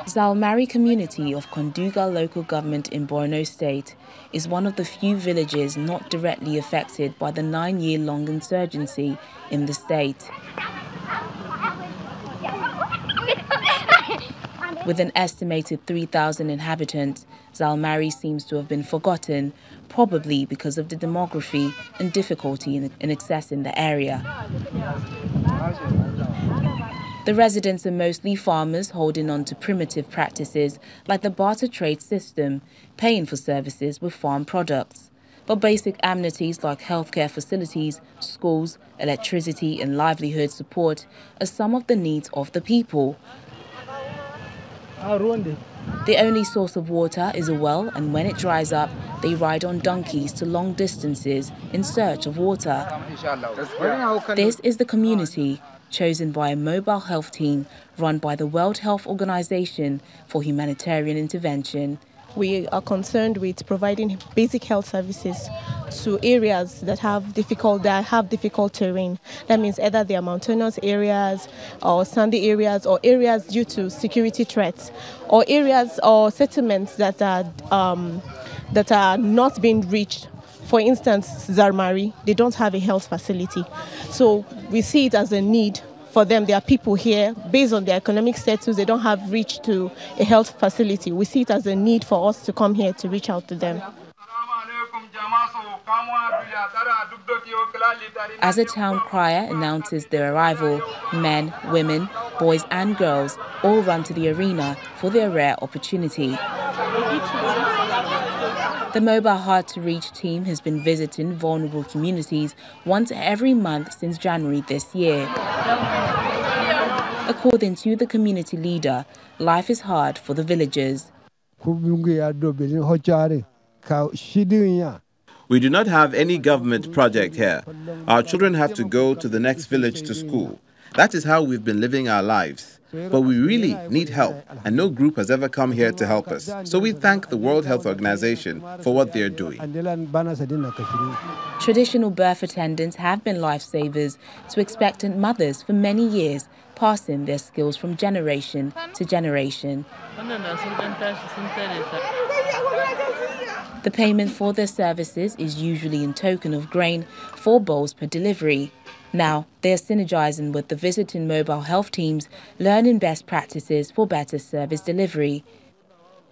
Zalmari community of Konduga local government in Borno State is one of the few villages not directly affected by the 9-year-long insurgency in the state. With an estimated 3,000 inhabitants, Zalmari seems to have been forgotten, probably because of the demography and difficulty in accessing the area. The residents are mostly farmers holding on to primitive practices like the barter trade system, paying for services with farm products. But basic amenities like healthcare facilities, schools, electricity and livelihood support are some of the needs of the people. The only source of water is a well, and when it dries up, they ride on donkeys to long distances in search of water. This is the community chosen by a mobile health team run by the World Health Organization for humanitarian intervention. We are concerned with providing basic health services to areas that have difficult terrain. That means either they are mountainous areas or sandy areas or areas due to security threats or areas or settlements that are not being reached. For instance, Zalmari, they don't have a health facility. So we see it as a need for them. There are people here, based on their economic status, they don't have reach to a health facility. We see it as a need for us to come here to reach out to them. As a town crier announces their arrival, men, women, boys and girls all run to the arena for their rare opportunity. The mobile hard-to-reach team has been visiting vulnerable communities once every month since January this year. According to the community leader, life is hard for the villagers. We do not have any government project here. Our children have to go to the next village to school. That is how we've been living our lives. But we really need help, and no group has ever come here to help us. So we thank the World Health Organization for what they're doing. Traditional birth attendants have been lifesavers to expectant mothers for many years, passing their skills from generation to generation. The payment for their services is usually in token of grain, 4 bowls per delivery. Now, they are synergizing with the visiting mobile health teams, learning best practices for better service delivery.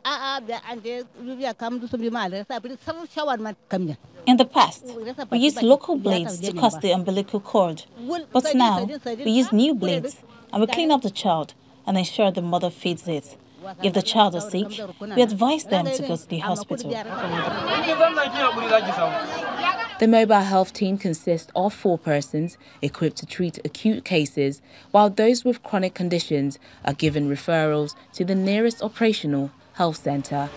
In the past, we used local blades to cut the umbilical cord, but now we use new blades and we clean up the child and ensure the mother feeds it. If the child is sick, we advise them to go to the hospital. The mobile health team consists of 4 persons equipped to treat acute cases, while those with chronic conditions are given referrals to the nearest operational health center.